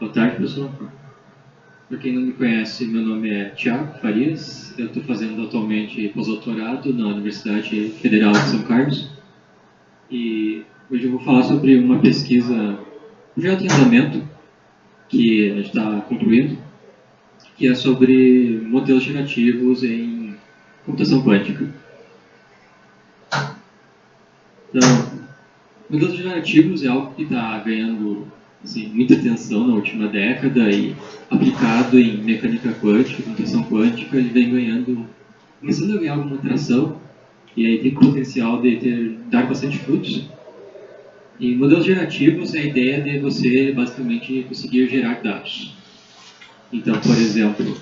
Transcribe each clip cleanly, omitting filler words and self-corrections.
Boa tarde, pessoal. Para quem não me conhece, meu nome é Thiago Farias. Eu estou fazendo atualmente pós-doutorado na Universidade Federal de São Carlos. E hoje eu vou falar sobre uma pesquisa, um projeto em andamento, que a gente está concluindo, que é sobre modelos gerativos em computação quântica. Então, modelos gerativos é algo que está ganhando muita atenção na última década e aplicado em mecânica quântica, computação quântica, ele vem começando a ganhar alguma atração e aí tem potencial de dar bastante frutos. E modelos gerativos é a ideia de você basicamente conseguir gerar dados. Então, por exemplo,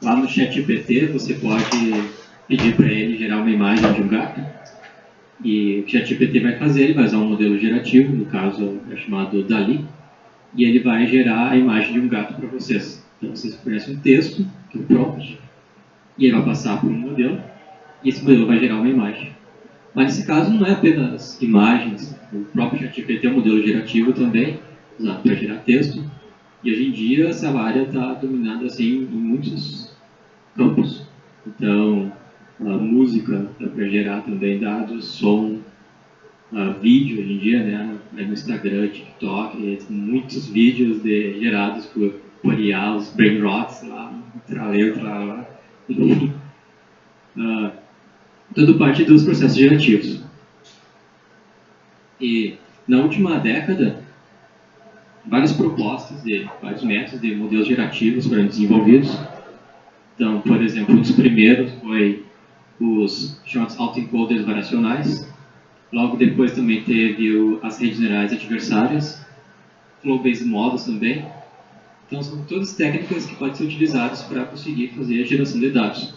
lá no ChatGPT você pode pedir para ele gerar uma imagem de um gato. E o ChatGPT vai fazer, ele vai usar um modelo gerativo, no caso é chamado DALL-E, e ele vai gerar a imagem de um gato para vocês. Então vocês conhecem um texto, que é o prompt, e ele vai passar por um modelo, e esse modelo vai gerar uma imagem. Mas nesse caso não é apenas imagens, o próprio ChatGPT é um modelo gerativo também, usado para gerar texto, e hoje em dia essa área está dominada assim, em muitos campos. Então, a música dá para gerar também dados, som, vídeo hoje em dia, né? No Instagram, TikTok, muitos vídeos gerados por IA, os brain rots lá, tralá. Enfim, tudo parte dos processos gerativos. E na última década, várias propostas de vários métodos de modelos gerativos foram desenvolvidos. Então, por exemplo, um dos primeiros foi os chamados autoencoders variacionais. Logo depois também teve as redes neurais adversárias, flow-based models também. Então são todas técnicas que podem ser utilizadas para conseguir fazer a geração de dados.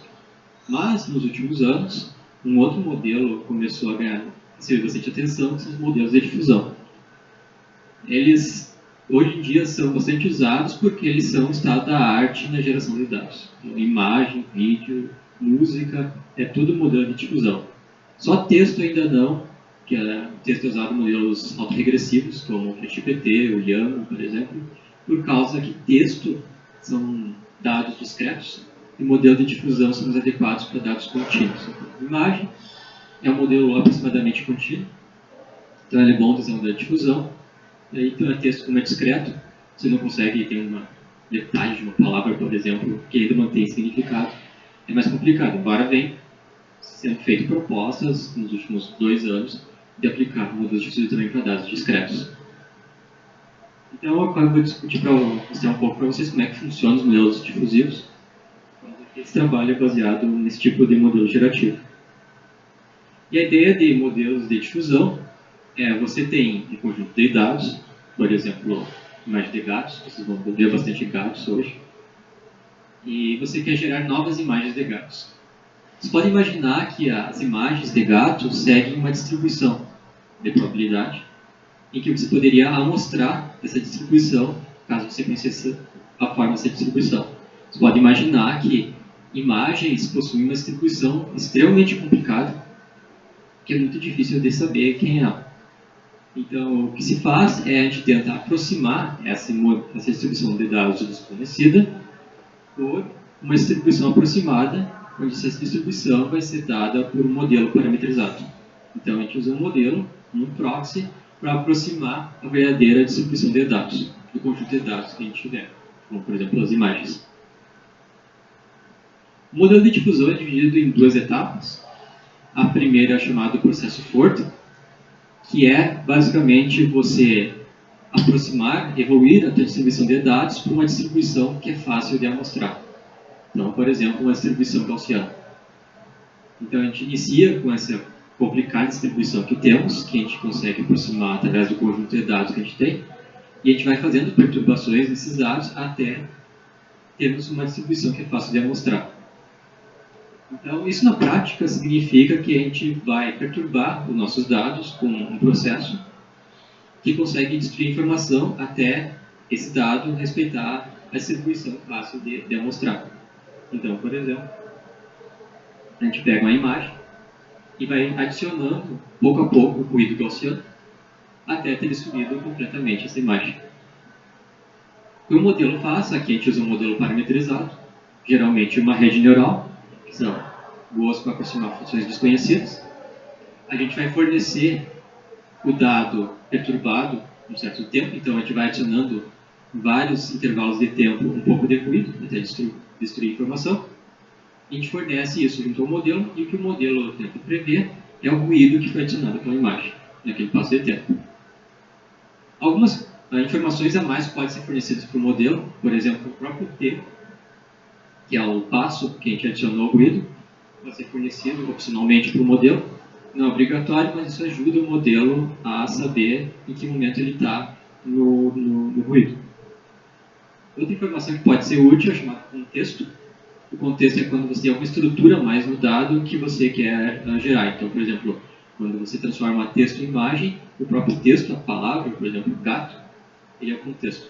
Mas nos últimos anos, um outro modelo começou a receber bastante atenção, que são os modelos de difusão. Eles hoje em dia são bastante usados porque eles são o estado da arte na geração de dados. Então, imagem, vídeo, música, é tudo modelo de difusão. Só texto ainda não, que é texto usado em modelos autorregressivos, como o ChatGPT, o YAML, por exemplo, por causa que texto são dados discretos e modelo de difusão são os adequados para dados contínuos. Então, imagem é um modelo aproximadamente contínuo, então ele é bom usar um modelo de difusão. Então, é texto como é discreto, você não consegue ter uma metade de uma palavra, por exemplo, que ainda mantém significado. É mais complicado, embora venha sendo feito propostas nos últimos 2 anos de aplicar modelos difusivos também para dados discretos. Então, eu vou discutir para mostrar um pouco para vocês como é que funcionam os modelos difusivos. Esse trabalho é baseado nesse tipo de modelo gerativo. E a ideia de modelos de difusão é você tem um conjunto de dados, por exemplo, imagem de gatos, vocês vão ver bastante gatos hoje, e você quer gerar novas imagens de gatos. Vocês podem imaginar que as imagens de gatos seguem uma distribuição de probabilidade, em que você poderia amostrar essa distribuição, caso você conhecesse a forma dessa distribuição. Você pode imaginar que imagens possuem uma distribuição extremamente complicada, que é muito difícil de saber quem é. Então, o que se faz é a gente tentar aproximar essa distribuição de dados desconhecida por uma distribuição aproximada, onde essa distribuição vai ser dada por um modelo parametrizado. Então, a gente usa um modelo, um proxy, para aproximar a verdadeira distribuição de dados, do conjunto de dados que a gente tiver, como, por exemplo, as imagens. O modelo de difusão é dividido em 2 etapas. A primeira é chamada processo Forte, que é basicamente você aproximar, evoluir a tua distribuição de dados para uma distribuição que é fácil de amostrar. Então, por exemplo, uma distribuição gaussiana. Então, a gente inicia com essa complicada distribuição que temos, que a gente consegue aproximar através do conjunto de dados que a gente tem, e a gente vai fazendo perturbações nesses dados até termos uma distribuição que é fácil de amostrar. Então, isso na prática significa que a gente vai perturbar os nossos dados com um processo que consegue destruir informação até esse dado respeitar a distribuição fácil de amostrar. Então, por exemplo, a gente pega uma imagem e vai adicionando, pouco a pouco, o ruído gaussiano até ter destruído completamente essa imagem. que o modelo faz, aqui a gente usa um modelo parametrizado, geralmente uma rede neural, que são boas para aproximar funções desconhecidas. A gente vai fornecer o dado perturbado um certo tempo, então a gente vai adicionando vários intervalos de tempo um pouco de ruído, até destruir a informação. A gente fornece isso junto ao modelo, e o que o modelo tenta prever é o ruído que foi adicionado pela imagem, naquele passo de tempo. Algumas informações a mais podem ser fornecidas para o modelo, por exemplo, o próprio tempo, que é o passo que a gente adicionou ao ruído, pode ser fornecido opcionalmente para o modelo. Não é obrigatório, mas isso ajuda o modelo a saber em que momento ele está no ruído. Outra informação que pode ser útil é chamada contexto. O contexto é quando você tem alguma estrutura a mais no dado que você quer gerar. Então, por exemplo, quando você transforma texto em imagem, o próprio texto, a palavra, por exemplo, gato, ele é o contexto,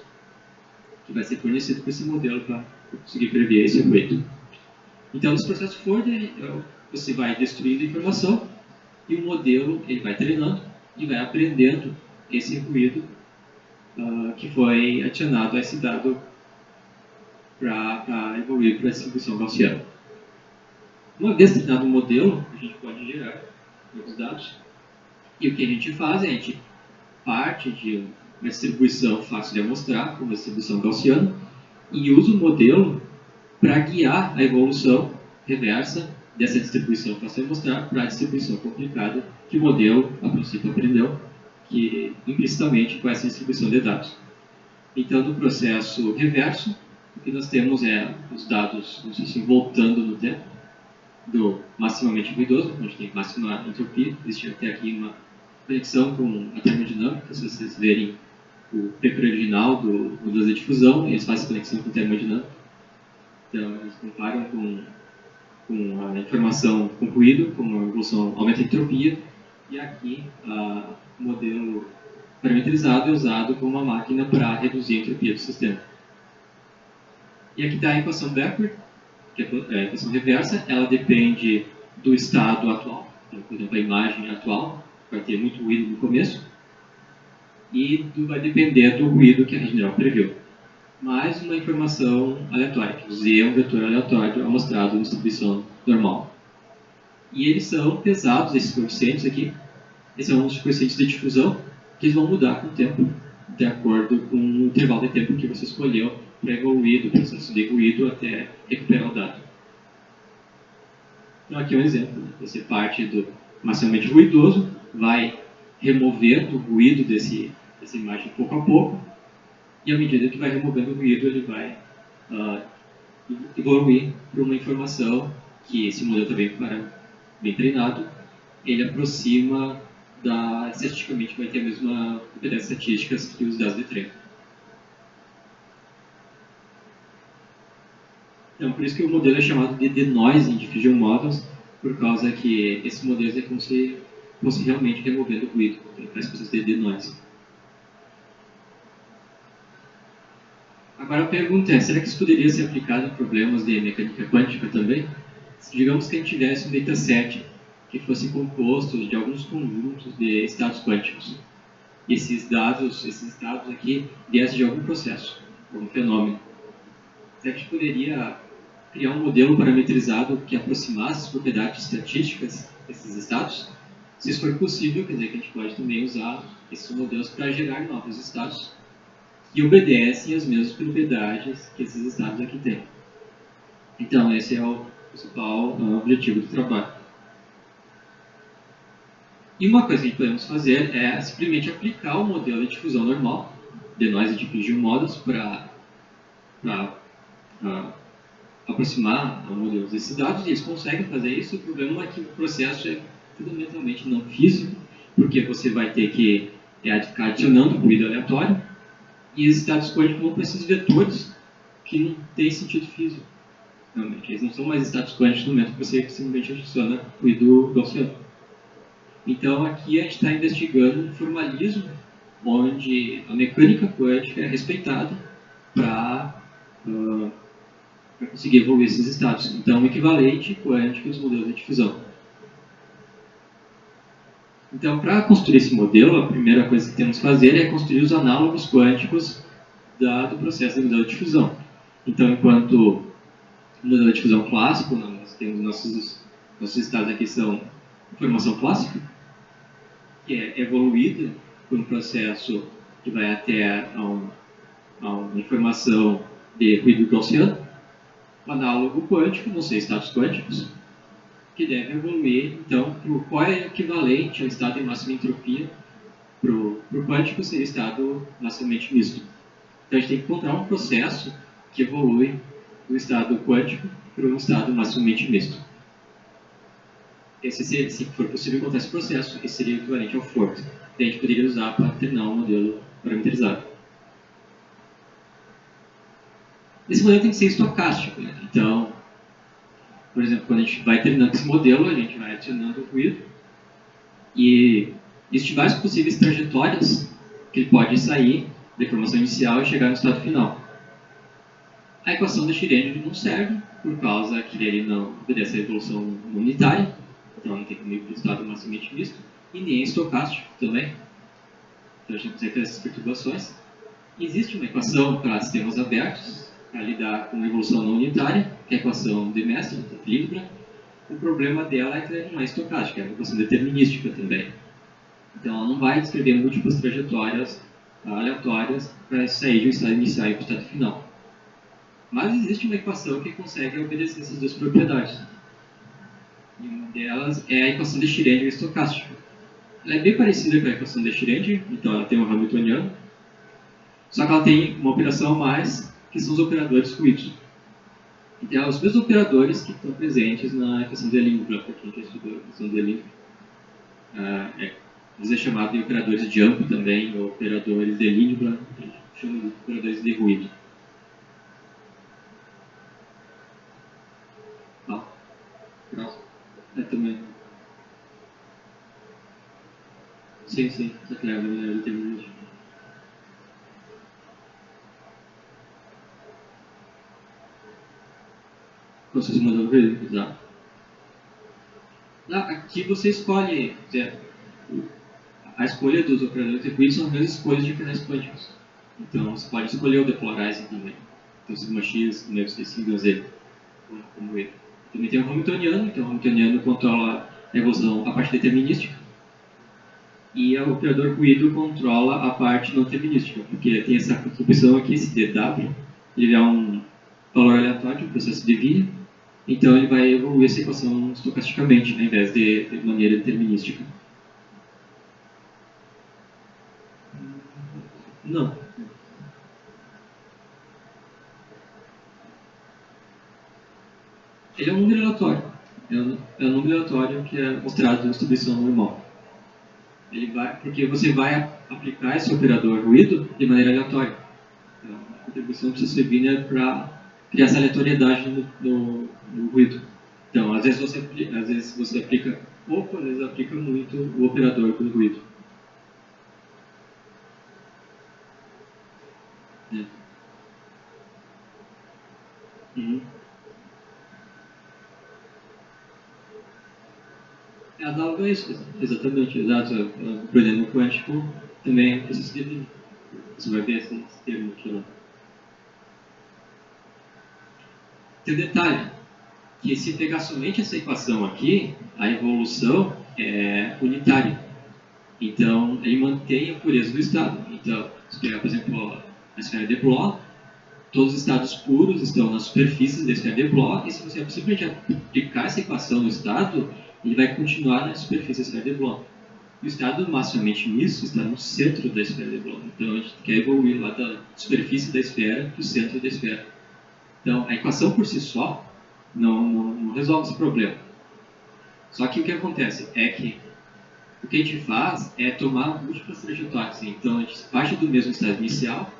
que vai ser fornecido para esse modelo para conseguir prever esse ruído. Então, nesse processo for, você vai destruindo a informação e o modelo ele vai treinando e vai aprendendo esse ruído que foi adicionado a esse dado para evoluir para a distribuição gaussiana. Uma vez treinado o modelo, a gente pode gerar novos dados. E o que a gente faz é a gente parte de uma distribuição fácil de amostrar, como a distribuição gaussiana, e usa o modelo para guiar a evolução reversa dessa distribuição fácil de amostrar para a distribuição complicada que o modelo, a princípio, aprendeu, que implicitamente com essa distribuição de dados. Então, no processo reverso, o que nós temos é os dados, vamos dizer assim, voltando no tempo, do maximamente ruidoso, onde tem máxima entropia. Existe até aqui uma conexão com a termodinâmica. Se vocês verem o paper original do modelos de difusão, eles fazem conexão com a termodinâmica. Então, eles comparam com a informação com ruído, como a evolução aumenta a entropia, e aqui o modelo parametrizado é usado como uma máquina para reduzir a entropia do sistema. E aqui está a equação backward, que é a equação reversa. Ela depende do estado atual. Então, por exemplo, a imagem atual vai ter muito ruído no começo, e vai depender do ruído que a rede neural previu. Mais uma informação aleatória, que o Z é um vetor aleatório amostrado na distribuição normal. E eles são pesados, esses coeficientes aqui. Esses são os coeficientes de difusão, que eles vão mudar com o tempo, de acordo com o intervalo de tempo que você escolheu para evoluir do processo de ruído até recuperar o dado. Então, aqui é um exemplo. Você parte do maximamente ruidoso, vai removendo o ruído dessa imagem pouco a pouco, e à medida que vai removendo o ruído, ele vai evoluir para uma informação que esse modelo também, bem treinado, ele aproxima estatisticamente vai ter a mesma propriedades estatísticas que os dados de treino. Então, por isso que o modelo é chamado de denoising diffusion models, por causa que esses modelos é como se fosse realmente removendo o ruído, então faz processo de denoising. Agora a pergunta é, será que isso poderia ser aplicado em problemas de mecânica quântica também? Digamos que a gente tivesse um dataset que fosse composto de alguns conjuntos de estados quânticos. E esses estados aqui viessem de algum processo, algum fenômeno. Será que a gente poderia criar um modelo parametrizado que aproximasse as propriedades estatísticas desses estados? Se isso for possível, quer dizer que a gente pode também usar esses modelos para gerar novos estados que obedecem às mesmas propriedades que esses estados aqui têm. Então, esse é o principal objetivo do trabalho. E uma coisa que podemos fazer é simplesmente aplicar o modelo de difusão normal, denoising diffusion models, para aproximar a modelos desses dados, e eles conseguem fazer isso. O problema é que o processo é fundamentalmente não físico, porque você vai ter que ficar adicionando ruído aleatório, e esses dados quânticos vão para esses vetores que não têm sentido físico. Realmente, eles não são mais estados quânticos no momento que você simplesmente adiciona ruído gaussiano. Então, aqui a gente está investigando um formalismo onde a mecânica quântica é respeitada para conseguir evoluir esses estados. Então, o equivalente quântico dos modelos de difusão. Então, para construir esse modelo, a primeira coisa que temos que fazer é construir os análogos quânticos do processo de modelo de difusão. Então, enquanto o modelo de difusão clássico, nós temos nossos estados aqui são informação clássica, que é evoluída por um processo que vai até a uma informação de ruído gaussiano. O análogo quântico vão ser estados quânticos, que devem evoluir, então, qual é o equivalente ao estado de máxima entropia. Para o quântico seria estado massivamente misto. Então a gente tem que encontrar um processo que evolui do estado quântico para um estado massivamente misto. Esse seria, se for possível encontrar esse processo, esse seria o equivalente ao Ford. Que a gente poderia usar para treinar um modelo parametrizado. Esse modelo tem que ser estocástico, né? Então, por exemplo, quando a gente vai treinando esse modelo, a gente vai adicionando o ruído e existem várias possíveis trajetórias que ele pode sair da informação inicial e chegar no estado final. A equação de Schrödinger não serve, por causa que ele não obedece à evolução unitária, então não tem como ir para o estado massivamente misto, e nem estocástico também. Então a gente consegue ter essas perturbações. Existe uma equação para sistemas abertos, para lidar com a evolução não unitária, que é a equação de Mestre, de Hildebrand. O problema dela é que ela não é estocástica, é uma equação determinística também. Então ela não vai descrever múltiplas trajetórias aleatórias para sair de um estado inicial e para o estado final. Mas existe uma equação que consegue obedecer essas duas propriedades. E uma delas é a equação de Schrödinger estocástica. Ela é bem parecida com a equação de Schrödinger, então ela tem um Hamiltoniano, só que ela tem uma operação a mais, que são os operadores ruídos. Então, os mesmos operadores que estão presentes na equação de Lindblad, para quem já estudou a equação de Lindblad. Eles é chamado de operadores de Jump também, ou operadores de Lindblad, que a gente chama de operadores de ruído. Próximo. Também. Sim, só que leva a determinística. Processo de modelo ruído, exato. Aqui você escolhe, a escolha dos operadores de ruído são as mesmas escolhas de canais quânticos. Então você pode escolher o depolarizing também. Então sigma x, também você sigma z, como ele. Também tem o Hamiltoniano, então o Hamiltoniano controla a evolução, a parte determinística. E o operador ruído controla a parte não determinística, porque tem essa contribuição aqui, esse dw, ele é um valor aleatório, um processo de Wien, então ele vai evoluir essa equação estocasticamente, ao invés de maneira determinística. Não. Ele é um número aleatório. É um número aleatório que é mostrado na distribuição normal. Porque você vai aplicar esse operador ruído de maneira aleatória. Então, a contribuição precisa ser binaria para criar essa aleatoriedade no ruído. Então, às vezes você aplica pouco, às vezes aplica muito o operador do ruído. Uhum. É análogo a isso, exatamente, exato. O problema quântico também é um processo de Wien. Você vai ver esse termo aqui lá. Tem um detalhe, que se pegar somente essa equação aqui, a evolução é unitária. Então, ele mantém a pureza do estado. Então, se pegar, por exemplo, a esfera de Bloch, todos os estados puros estão na superfície da esfera de Bloch, e se você simplesmente aplicar essa equação no estado, ele vai continuar na superfície da esfera de Bloch. O estado maximamente misto está no centro da esfera de Bloch. Então, a gente quer evoluir lá da superfície da esfera para o centro da esfera. Então, a equação por si só não resolve esse problema. Só que o que acontece é que o que a gente faz é tomar múltiplas trajetórias. Então, a gente parte do mesmo estado inicial,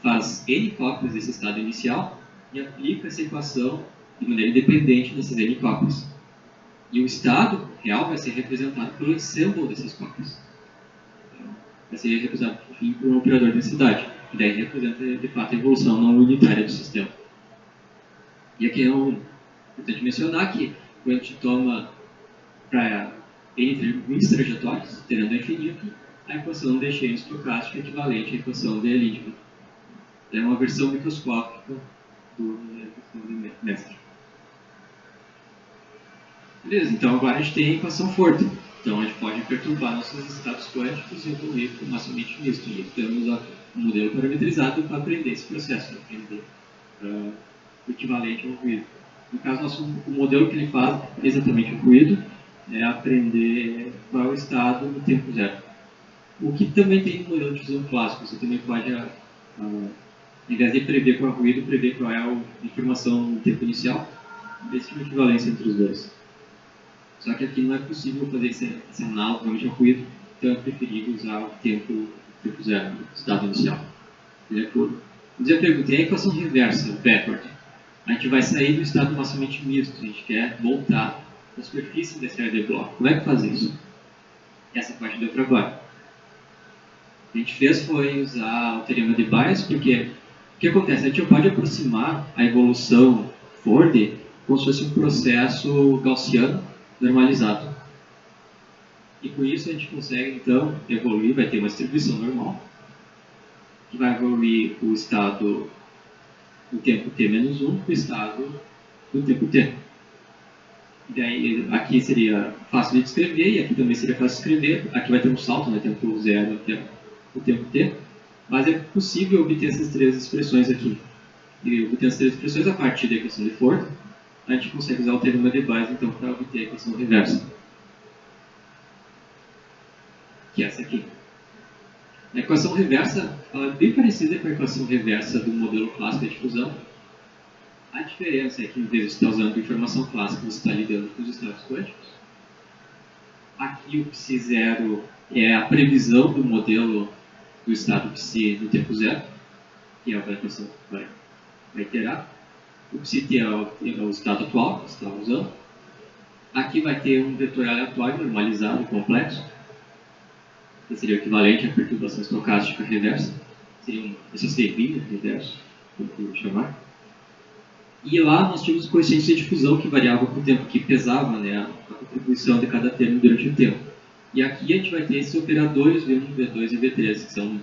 faz N cópias desse estado inicial e aplica essa equação de maneira independente nessas N cópias. E o estado real vai ser representado pelo ensemble dessas cópias. Então, vai ser representado, enfim, por um operador de densidade, que daí representa, de fato, a evolução não unitária do sistema. E aqui é importante mencionar que quando a gente toma para entre muitas trajetórias, tendendo ao infinito, a equação de Schrödinger estocástica é equivalente à equação de Lindblad. É uma versão microscópica do mestre. Beleza, então agora a gente tem a equação Forte. Então a gente pode perturbar nossos estados quânticos e evoluir para o massivamente misto. E temos um modelo parametrizado para aprender esse processo, para aprender o equivalente ao ruído. No caso, o modelo que ele faz exatamente o ruído é aprender qual é o estado no tempo zero. O que também tem no modelo de fusão clássico, você também pode, ao invés de prever qual é o ruído, prever qual é a informação no tempo inicial, ver se tem uma equivalência entre os dois. Só que aqui não é possível fazer esse análogo ao ruído, então é preferível usar o tempo zero, o estado inicial. De acordo? Eu perguntei a equação reversa, backward. A gente vai sair do estado massivamente misto, a gente quer voltar à superfície desse RD bloco. Como é que faz isso? Essa parte deu trabalho. O que a gente fez foi usar o teorema de Bayes, porque o que acontece? A gente pode aproximar a evolução Ford como se fosse um processo gaussiano normalizado. E com isso a gente consegue, então, evoluir, vai ter uma distribuição normal, que vai evoluir o estado do tempo t menos 1 para o estado do tempo t. E daí, aqui seria fácil de descrever, e aqui também seria fácil de escrever. Aqui vai ter um salto, né, tempo 0 até o tempo t. Mas é possível obter essas três expressões aqui. E obter as três expressões a partir da equação de Ford, a gente consegue usar o teorema de Bayes, então, para obter a equação reversa. Que é essa aqui. A equação reversa ela é bem parecida com a equação reversa do modelo clássico de fusão. A diferença é que, em vez de estar usando informação clássica, você está lidando com os estados quânticos. Aqui o psi0 é a previsão do modelo do estado psi no tempo zero, que é a equação que vai iterar. O psi-t é o estado atual que você está usando. Aqui vai ter um vetor aleatório normalizado e complexo, que seria o equivalente à perturbação estocástica reversa. Seria um SST reverso, como chamar. E lá nós tínhamos coeficientes de difusão que variavam com o tempo, que pesava, né, a contribuição de cada termo durante o tempo. E aqui a gente vai ter esses operadores V1, V2 e V3, que são,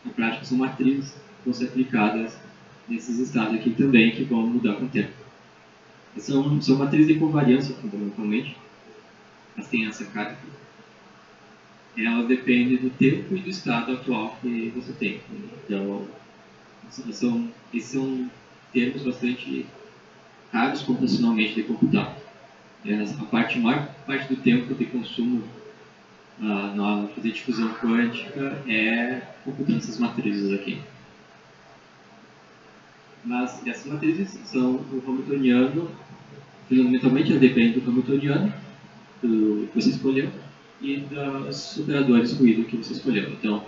na prática, são matrizes que vão ser aplicadas nesses estados aqui também, que vão mudar com o tempo. São matrizes de covariância, fundamentalmente. Elas têm essa carga. Elas dependem do tempo e do estado atual que você tem. Então, esses são termos bastante raros computacionalmente de computar. A maior parte do tempo de consumo na fazer difusão quântica é computando essas matrizes aqui. Mas essas matrizes são o hamiltoniano, fundamentalmente elas dependem do hamiltoniano que você escolheu e dos operadores ruído que você escolheu. Então,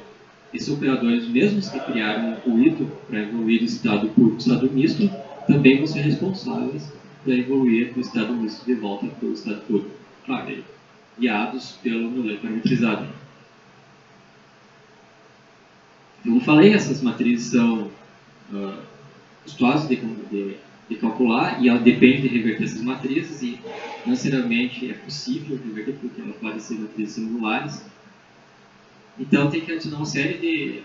esses operadores, mesmos que criaram o ruído para evoluir do estado puro para o estado misto, também vão ser responsáveis para evoluir do estado misto de volta para o estado puro. Claro, guiados pelo modelo parametrizado. Então, como falei, essas matrizes são custosas de calcular e ela depende de reverter essas matrizes e, não necessariamente, é possível reverter porque elas podem ser matrizes singulares. Então, tem que adicionar uma série de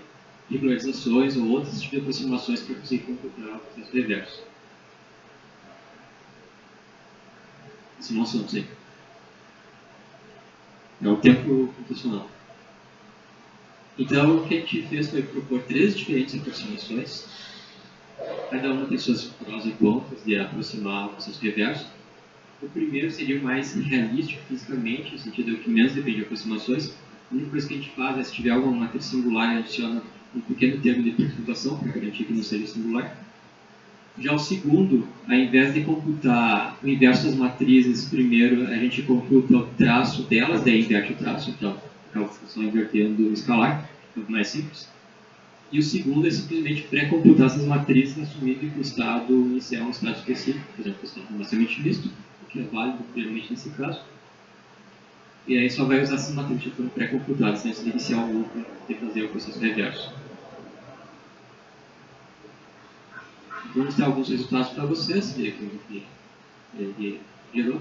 regularizações ou outros tipos de aproximações para conseguir computar o processo reverso. Esse é o nosso assunto. É o tempo computacional. Então, o que a gente fez foi propor três diferentes aproximações. Cada uma tem suas prós e contras de aproximar o processo reverso. O primeiro seria o mais realístico fisicamente, no sentido que menos depende de aproximações. A única coisa que a gente faz é, se tiver alguma matriz singular, a gente adiciona um pequeno termo de perturbação para garantir que não seja singular. Já o segundo, ao invés de computar o inverso das matrizes, primeiro a gente computa o traço delas, daí inverte o traço, então acaba a função invertendo o escalar, é mais simples. E o segundo é simplesmente pré-computar essas matrizes, assumindo que o estado inicial é um estado específico, por exemplo, o estado massivamente misto, o que é válido, primeiramente, nesse caso. E aí só vai usar essas matrizes que foram pré-computadas, antes de iniciar o loop e fazer o processo reverso. Vou mostrar alguns resultados para vocês, ver como ele gerou.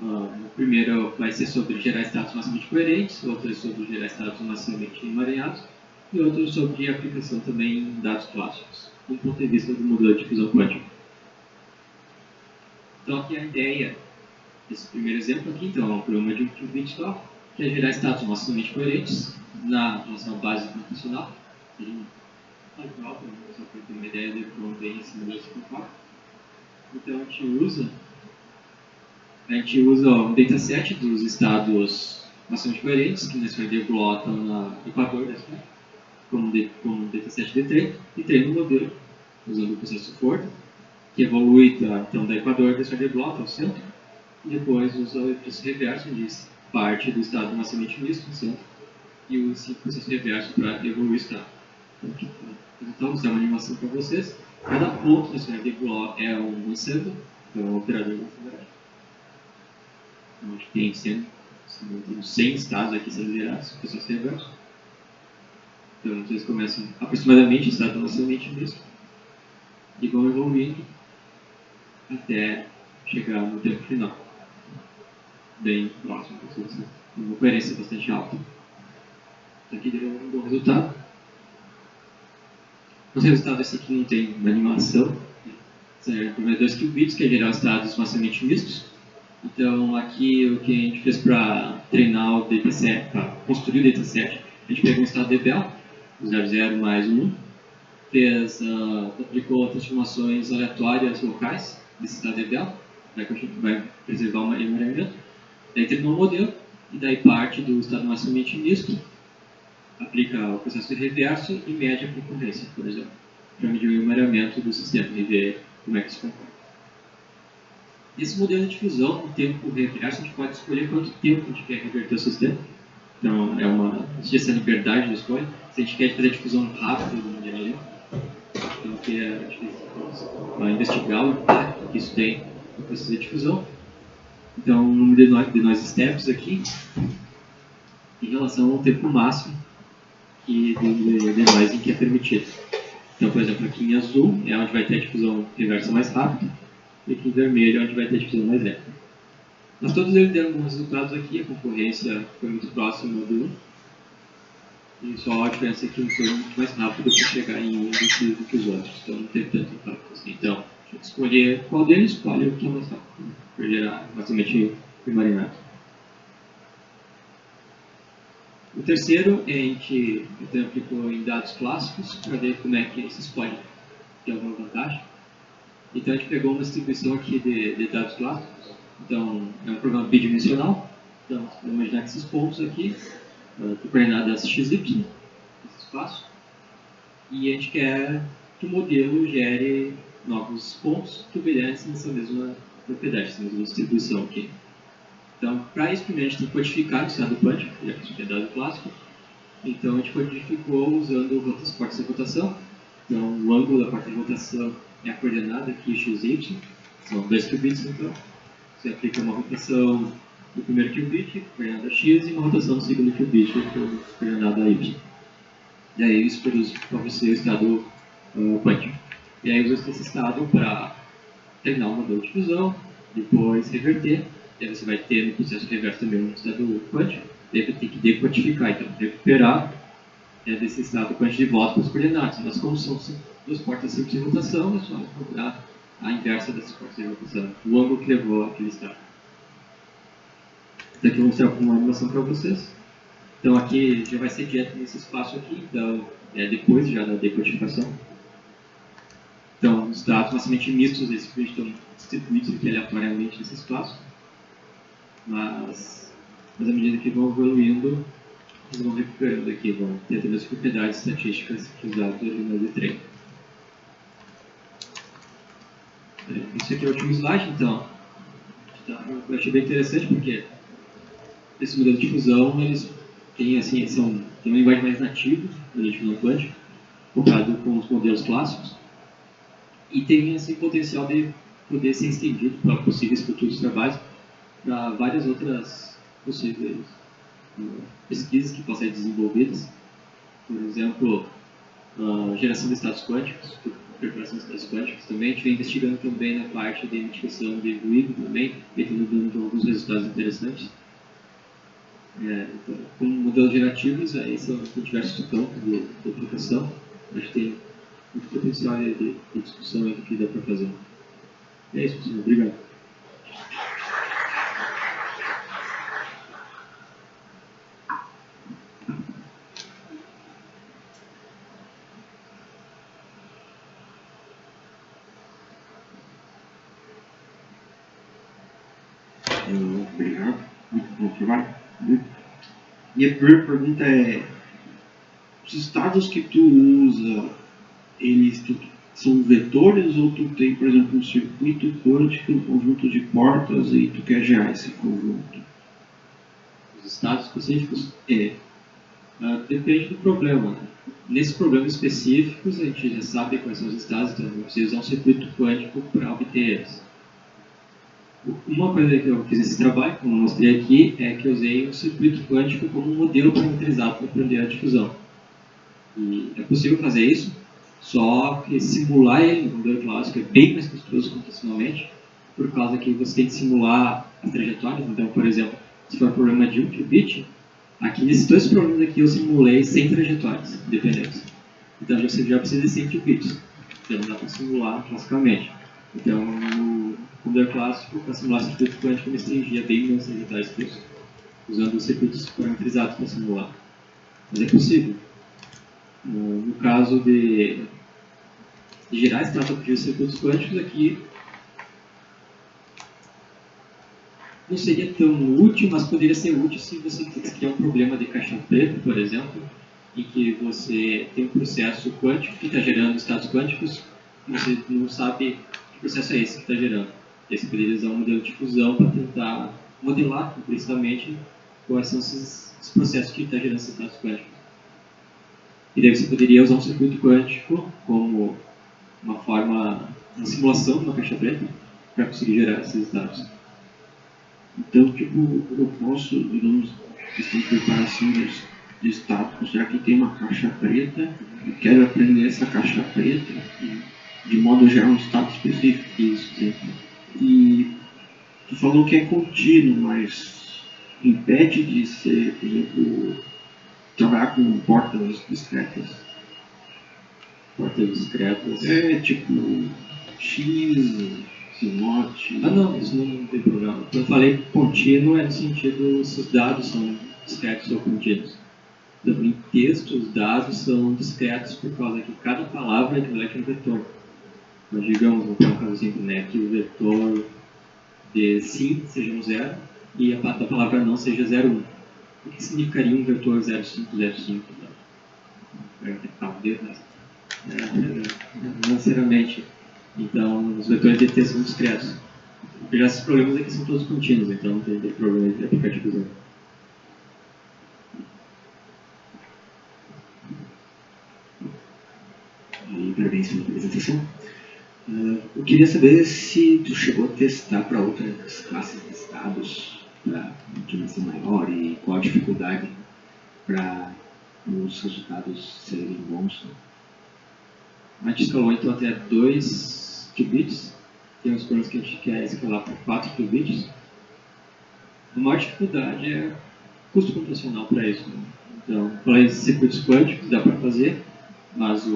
O primeiro vai ser sobre gerar estados massivamente coerentes, o outro é sobre gerar estados massivamente emaranhados, e outro sobre aplicação também em dados clássicos, do ponto de vista do modelo de difusão quântica. Então aqui a ideia desse primeiro exemplo aqui, então, é um programa de um qubit só, que é gerar estados massivamente coerentes na nossa base computacional. Só para ter uma ideia de como vem esse modelo de compacto. Então a gente usa um dataset dos estados massivamente coerentes, que nesse modelo estão no equador da esfera, como dataset de treino, e treina um modelo usando o processo Ford, que evolui então, da equador da esfera de Bloch ao centro, e depois usa o processo reverso, onde parte do estado massivamente misto no centro, e usa o processo reverso para evoluir o estado. Então, vou mostrar uma animação para vocês. Cada ponto da esfera de Bloch é um ensemble, é um operador da cidade. Então, a gente tem 100 estados aqui sendo gerados, processo reverso. Então, vocês começam aproximadamente estado massivamente misto e vão evoluindo até chegar no tempo final, bem próximo, uma coerência bastante alta. Isso aqui deu um bom resultado. Os resultados esse aqui não tem uma animação. São primeiro 2 qubits, que é gerar estados massivamente mistos. Então aqui o que a gente fez para treinar o dataset, para construir o dataset, a gente pegou um estado de Bell, 00 mais 1, aplicou transformações aleatórias locais desse estado de Bell, que a gente vai preservar o emaranhamento. Daí treinou um modelo, e daí parte do estado massivamente misto, aplica o processo de reverso e mede a concorrência, por exemplo, para medir o emaranhamento do sistema e ver como é que se comporta. Esse modelo de difusão, no tempo reverso, a gente pode escolher quanto tempo a gente quer reverter o sistema. Então, existe essa liberdade de escolha. Se a gente quer fazer a difusão rápida do modelo lento, então a gente vai investigar o impacto que isso tem no processo de difusão. Então, o número de nós steps aqui, em relação ao tempo máximo de nós em que é permitido. Então, por exemplo, aqui em azul é onde vai ter a difusão reversa mais rápida, e aqui em vermelho é onde vai ter a difusão mais lenta. Mas todos eles deram bons resultados aqui, a concorrência foi muito próxima do 1, e só a diferença é que um foi muito mais rápido para chegar em um do que os outros, então não teve tanto impacto assim. Então, a gente escolher qual deles, escolhe o que é mais rápido, para gerar basicamente primarinado. O terceiro, a gente aplicou em dados clássicos para ver como é que se escolhe, que é alguma vantagem. Então a gente pegou uma distribuição aqui de dados clássicos. Então é um programa bidimensional. Então você pode imaginar que esses pontos aqui, coordenadas XY, esse espaço, e a gente quer que o modelo gere novos pontos que obedecem essa mesma propriedade, essa mesma distribuição aqui. Então, para isso, primeiro a gente tem que codificar o estado quântico, já que isso é dado clássico. Então, a gente codificou usando as portas de rotação. Então, o ângulo da porta de rotação é a coordenada aqui, XY. São 2 qubits, então. Você aplica uma rotação do primeiro qubit, coordenada X, e uma rotação do segundo qubit, coordenada Y. E aí, isso produz para você o estado quântico. E aí, usa esse estado para treinar o modelo de difusão, depois reverter. E aí você vai ter no processo reverso também um estado quântico, e aí vai ter que decodificar, então recuperar desse estado quântico de volta para os coordenadas. Mas como são duas portas simples de rotação, é só procurar a inversa dessas portas de rotação, o ângulo que levou àquele estado. Então aqui eu vou mostrar uma animação para vocês. Então aqui já vai ser direto nesse espaço aqui, então depois já da decodificação. Então os dados massivamente mistos, eles estão distribuídos aqui aleatoriamente nesse espaço. Mas à medida que vão evoluindo, eles vão recuperando aqui, vão ter as propriedades estatísticas que os dados originais de treino. Isso aqui é o último slide, então. Eu achei bem interessante porque esse modelo de difusão, eles têm, assim, tem uma linguagem mais nativa da difusão quântica, comparado com os modelos clássicos, e tem esse potencial de poder ser estendido para possíveis futuros trabalhos para várias outras possíveis pesquisas que possam ser desenvolvidas. Por exemplo, geração de estados quânticos, preparação de estados quânticos também. A gente vem investigando também na parte de identificação de ruído também, e tendo dando alguns resultados interessantes. Então, com modelos gerativos, aí são diversos campos de aplicação. Acho que tem muito potencial de discussão aí do que dá para fazer. É isso, pessoal. Obrigado. Obrigado. Muito bom trabalho. E a primeira pergunta é: os estados que tu usa, eles são vetores ou tu tem, por exemplo, um circuito quântico, um conjunto de portas e tu quer gerar esse conjunto? Os estados específicos? Depende do problema. Né? Nesses problemas específicos, a gente já sabe quais são os estados, então a gente precisa usar um circuito quântico para obter eles. Uma coisa que eu fiz nesse trabalho, como eu mostrei aqui, é que eu usei um circuito quântico como um modelo parametrizado para aprender a difusão. E é possível fazer isso, só que simular ele no modelo clássico é bem mais custoso computacionalmente, por causa que você tem que simular as trajetórias. Então, por exemplo, se for um problema de 1 qubit, aqui nesses dois problemas aqui eu simulei 100 trajetórias independentes. Então você já precisa de 100 qubits. Então não dá para simular classicamente. Então, no modelo clássico, para simular circuito quântico, eu me restringia bem menos trajetórias que isso, usando circuitos parametrizados para simular. Mas é possível. No caso de gerar estratégias de circuitos quânticos, aqui não seria tão útil, mas poderia ser útil se você criar um problema de caixa preta, por exemplo, em que você tem um processo quântico que está gerando estados quânticos e você não sabe que processo é esse que está gerando. E aí você poderia usar um modelo de fusão para tentar modelar implicitamente quais são esses processos que estão gerando esses estados quânticos. E daí você poderia usar um circuito quântico como uma simulação de uma caixa preta para conseguir gerar esses estados. Então, tipo, eu posso, digamos, questão de preparação de estado, considerar que tem uma caixa preta e quero aprender essa caixa preta de modo a gerar um estado específico. Isso, sim. E tu falou que é contínuo, mas impede de ser, por exemplo, trabalhar com portas discretas. Portas discretas. Tipo X, Sinote. Não, isso não tem problema. Quando eu falei contínuo, é no sentido se os dados são discretos ou contínuos. Então, em texto, os dados são discretos por causa que cada palavra equivale a um vetor. Então, digamos, vou pegar um caso simples, né, que o vetor de sim seja um 0 e a da palavra não seja 0,1. O que significaria um vetor 0,5,0,5? Talvez, não necessariamente. Então, os vetores de texto são discretos. Já esses problemas aqui são todos contínuos, então não tem problema de aplicativos. Parabéns pela apresentação. Eu queria saber se tu chegou a testar para outras classes de estados para dimensão maior e qual a dificuldade para os resultados serem bons. A gente escalou então até 2 qubits. Tem uns problemas que a gente quer escalar para 4 qubits. A maior dificuldade é custo computacional para isso. Né? Então, falei de circuitos quânticos, dá para fazer, mas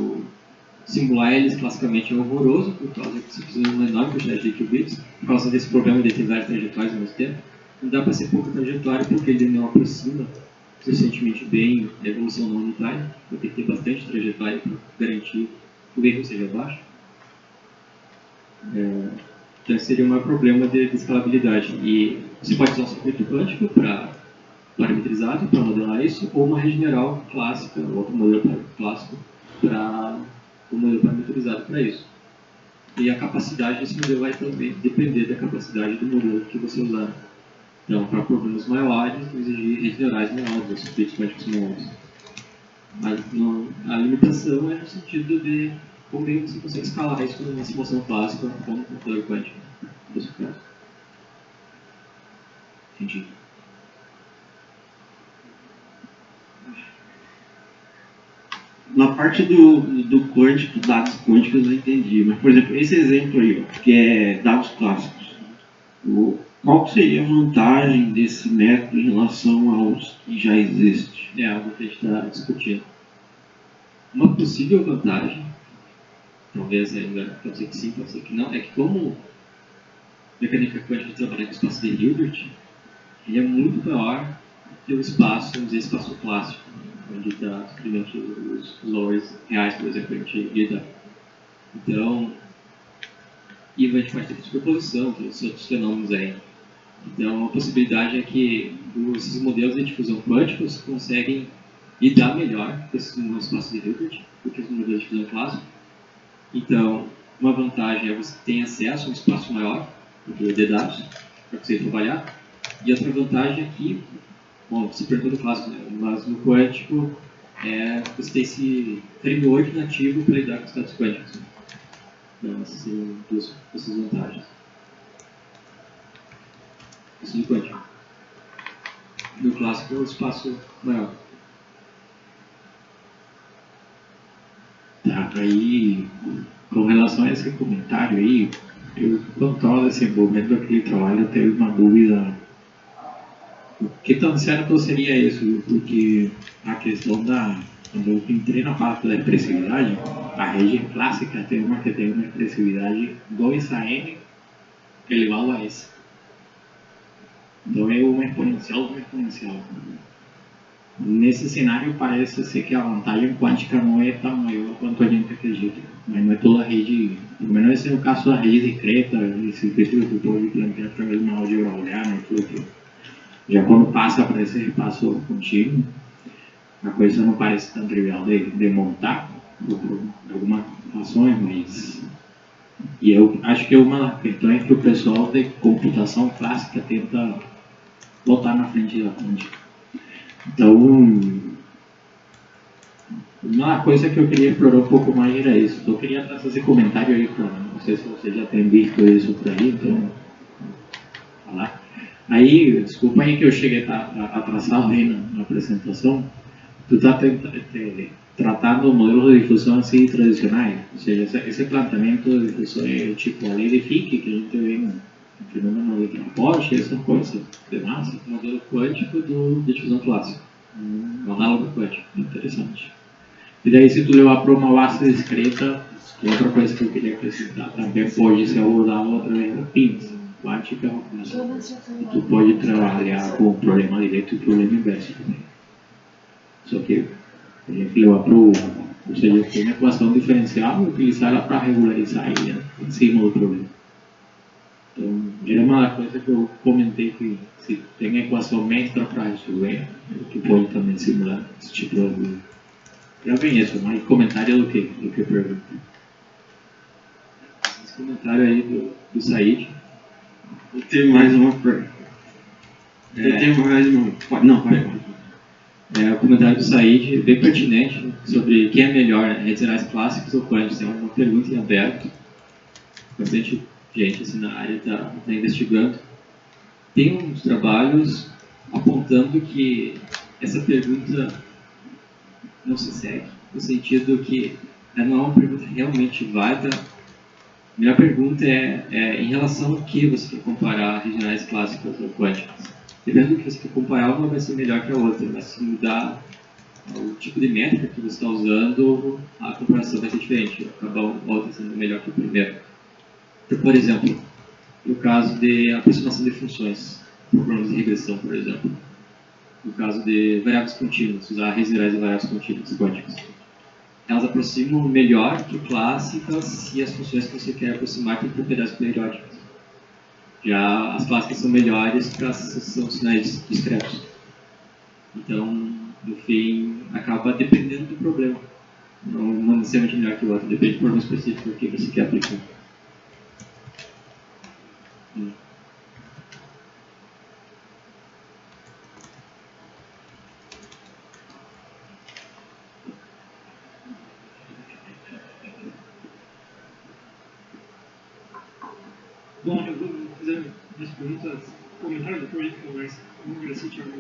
simular eles classicamente é horroroso, por causa que você precisa de uma enorme quantidade de qubits, por causa desse problema de ter várias trajetórias ao mesmo tempo. Não dá para ser pouca trajetória porque ele não aproxima suficientemente bem a evolução não unitária. Vai ter que ter bastante trajetória para garantir que o erro seja baixo. Então esse seria o maior problema de escalabilidade. E você pode usar um circuito quântico para parametrizado para modelar isso, ou uma rede neural clássica, outro modelo clássico para um modelo parametrizado para isso. E a capacidade desse modelo vai também depender da capacidade do modelo que você usar. Então, para problemas maiores, exigir redes neurais maiores, ou circuitos quânticos maiores. Mas a limitação é no sentido de como bem você consegue escalar isso numa simulação clássica com um computador quântico. Nesse caso. Entendi. Na parte do quântico, dados quânticos eu entendi, mas por exemplo, esse exemplo aí, ó, que é dados clássicos, Qual seria a vantagem desse método em relação aos que já existem? É algo que a gente está discutindo. Uma possível vantagem, talvez ainda, pode ser que sim, pode ser que não, é que como mecânica quântica trabalha com o espaço de Hilbert, ele é muito maior que o espaço, vamos dizer, espaço clássico, onde está simplesmente os valores reais, por exemplo, a gente lida. Então, e a gente pode ter superposição, tem outros fenômenos aí. Então, a possibilidade é que esses modelos de difusão quânticos conseguem lidar melhor com esse espaço de Hilbert do que os modelos de difusão clássico. Então, uma vantagem é você ter acesso a um espaço maior de dados para você trabalhar. E outra vantagem é que, bom, você perguntou no clássico, né? Mas no quântico, você tem esse framework nativo para lidar com os dados quânticos. Então, essas seriam duas vantagens. Isso no quântico. No clássico é o espaço maior. Tá, aí, com relação a esse comentário aí, eu, quando estava desenvolvendo aquele trabalho, eu teve uma dúvida. O que tão certo seria isso? Porque a questão da. Quando eu entrei na parte da expressividade, a rede clássica tem uma que tem uma expressividade 2 a n elevado a s. Então é uma exponencial de uma exponencial. Nesse cenário parece ser que a vantagem quântica não é tão maior quanto a gente acredita. Mas não é toda a rede, pelo menos esse é o caso da rede discreta, esse que tu pode plantear através de uma álgebra booleana e tudo. Já quando passa para esse espaço contínuo, a coisa não parece tão trivial de montar, por algumas razões, mas... E eu acho que é uma das questões que o pessoal de computação clássica tenta botar na frente da quântica. Então, uma coisa que eu queria explorar um pouco mais era isso. Eu queria trazer esse comentário aí, não sei se você já tem visto isso por aí, então, falar. Aí, desculpa aí que eu cheguei atrasado aí na apresentação. Tu está tratando modelos de difusão assim tradicionais, ou seja, esse planteamento de difusão é tipo a lei de Fick, que a gente vê no fenômeno de transporte, essas coisas de massa. Modelo quântico de difusão clássica. Análogo quântico. Interessante. E daí, se tu levar para uma base discreta, outra coisa que eu queria acrescentar também pode ser abordado através da PINs quântica, e tu pode trabalhar com o problema direto e o problema inverso também. Só que a gente levar para o... Ou seja, tem uma equação diferencial e utilizar ela para regularizar aí, né, em cima do problema. Então, era uma coisa que eu comentei que se tem a equação mestra para resolver, tu pode também simular esse tipo de problema. Já vem isso, mas comentário do que pergunta. Esse comentário aí do Said. Eu tenho mais uma pergunta. Eu tenho mais uma... Não, vai. O comentário do Said é bem pertinente sobre quem é melhor, redes gerais clássicas ou quânticas. É uma pergunta em aberto. Bastante gente assim, na área está investigando. Tem uns trabalhos apontando que essa pergunta não se segue, no sentido que ela não é uma pergunta realmente válida. A melhor pergunta é em relação ao que você quer comparar regionais clássicas ou quânticas. Dependendo do que você quer comparar, uma vai ser melhor que a outra, mas se mudar o tipo de métrica que você está usando, a comparação vai ser diferente, acaba a outra sendo melhor que a primeira. Então, por exemplo, no caso de aproximação de funções, problemas de regressão, por exemplo, no caso de variáveis contínuas, usar redes gerais e variáveis contínuas quânticas. Elas aproximam melhor que clássicas se as funções que você quer aproximar têm propriedades periódicas. Já as clássicas são melhores para são sinais discretos. Então, no fim, acaba dependendo do problema. Não necessariamente melhor que o outro, depende do problema específico que você quer aplicar. Bom, eu vou fazer as perguntas, comentários, depois a gente conversa. Vamos ver se o Thiago...